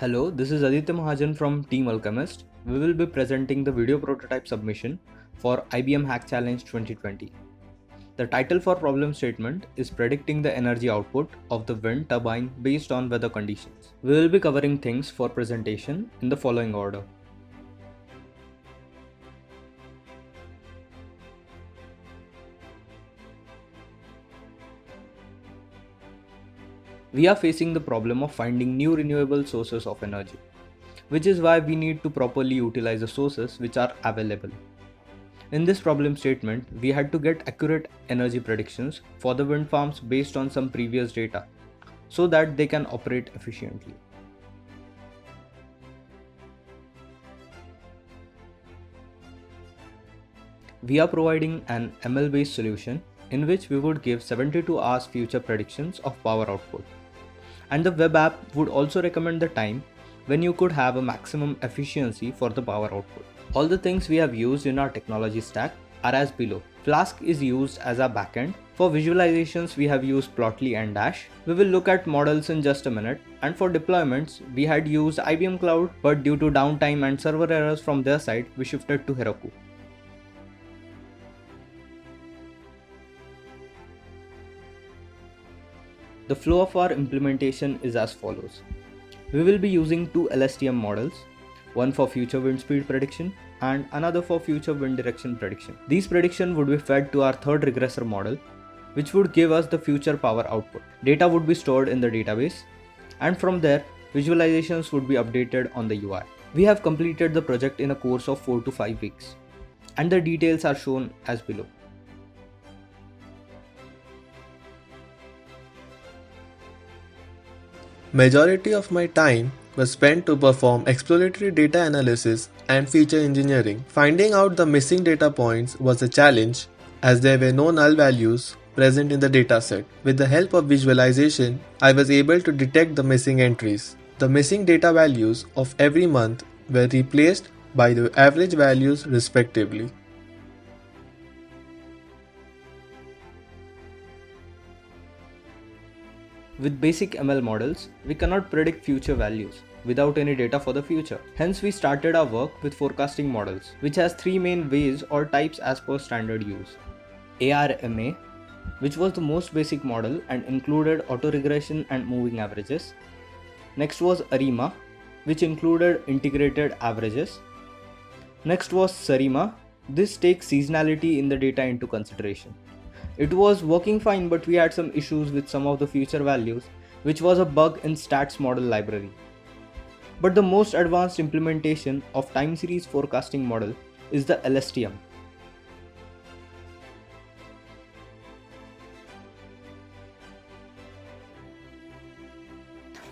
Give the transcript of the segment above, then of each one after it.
Hello, this is Aditya Mahajan from Team Alchemist. We will be presenting the video prototype submission for IBM Hack Challenge 2020. The title for problem statement is predicting the energy output of the wind turbine based on weather conditions. We will be covering things for presentation in the following order. We are facing the problem of finding new renewable sources of energy, which is why we need to properly utilize the sources which are available. In this problem statement, we had to get accurate energy predictions for the wind farms based on some previous data so that they can operate efficiently. We are providing an ML based solution in which we would give 72 hours future predictions of power output. And the web app would also recommend the time when you could have a maximum efficiency for the power output. All the things we have used in our technology stack are as below. Flask is used as our backend. For visualizations, we have used Plotly and Dash. We will look at models in just a minute. And for deployments, we had used IBM Cloud, but due to downtime and server errors from their side, we shifted to Heroku. The flow of our implementation is as follows. We will be using two LSTM models, one for future wind speed prediction and another for future wind direction prediction. These predictions would be fed to our third regressor model, which would give us the future power output. Data would be stored in the database, and from there, visualizations would be updated on the UI. We have completed the project in a course of 4 to 5 weeks, and the details are shown as below. Majority of my time was spent to perform exploratory data analysis and feature engineering. Finding out the missing data points was a challenge as there were no null values present in the dataset. With the help of visualization, I was able to detect the missing entries. The missing data values of every month were replaced by the average values respectively. With basic ML models, we cannot predict future values without any data for the future. Hence, we started our work with forecasting models, which has three main ways or types as per standard use. ARMA, which was the most basic model and included autoregression and moving averages. Next was ARIMA, which included integrated averages. Next was SARIMA. This takes seasonality in the data into consideration. It was working fine, but we had some issues with some of the future values, which was a bug in stats model library. But the most advanced implementation of time series forecasting model is the LSTM.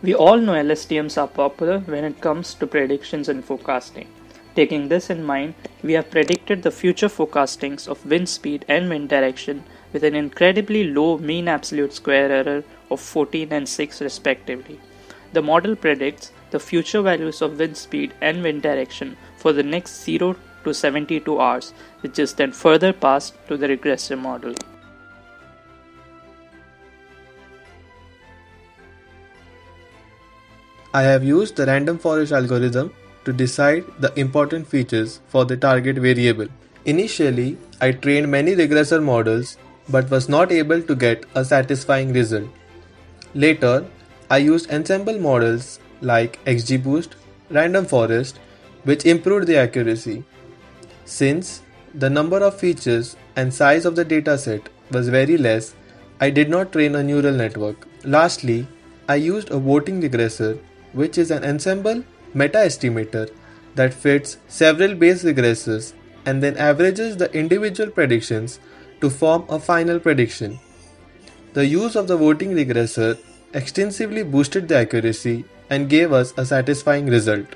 We all know LSTMs are popular when it comes to predictions and forecasting. Taking this in mind, we have predicted the future forecastings of wind speed and wind direction with an incredibly low mean absolute square error of 14 and 6 respectively. The model predicts the future values of wind speed and wind direction for the next 0 to 72 hours, which is then further passed to the regressor model. I have used the random forest algorithm to decide the important features for the target variable. Initially, I trained many regressor models but was not able to get a satisfying result. Later, I used ensemble models like XGBoost, Random Forest, which improved the accuracy. Since the number of features and size of the dataset was very less, I did not train a neural network. Lastly, I used a voting regressor, which is an ensemble meta-estimator that fits several base regressors and then averages the individual predictions to form a final prediction. The use of the voting regressor extensively boosted the accuracy and gave us a satisfying result.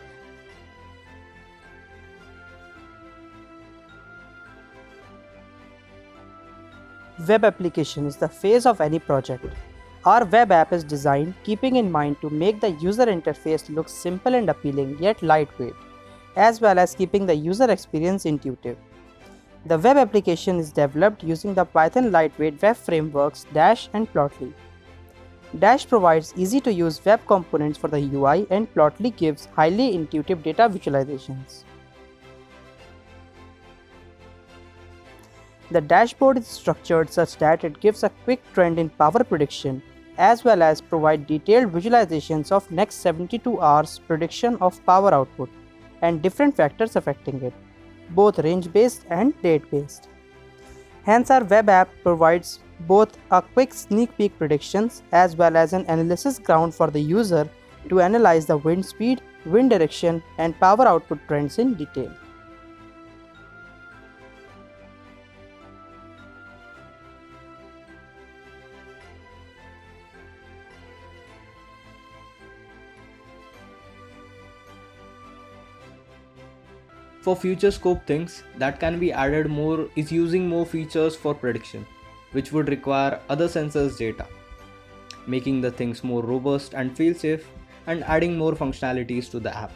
Web application is the phase of any project. Our web app is designed keeping in mind to make the user interface look simple and appealing yet lightweight, as well as keeping the user experience intuitive. The web application is developed using the Python lightweight web frameworks Dash and Plotly. Dash provides easy to use web components for the UI and Plotly gives highly intuitive data visualizations. The dashboard is structured such that it gives a quick trend in power prediction as well as provide detailed visualizations of next 72 hours prediction of power output and different factors affecting it, both range-based and date-based. Hence, our web app provides both a quick sneak peek predictions as well as an analysis ground for the user to analyze the wind speed, wind direction, and power output trends in detail. For future scope things that can be added more is using more features for prediction, which would require other sensors data, making the things more robust and feel safe, and adding more functionalities to the app.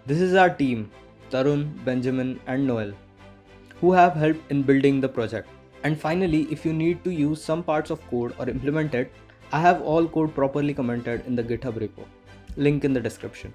This is our team, Tarun, Benjamin and Noel, who have helped in building the project. And finally, if you need to use some parts of code or implement it, I have all code properly commented in the GitHub repo. Link in the description.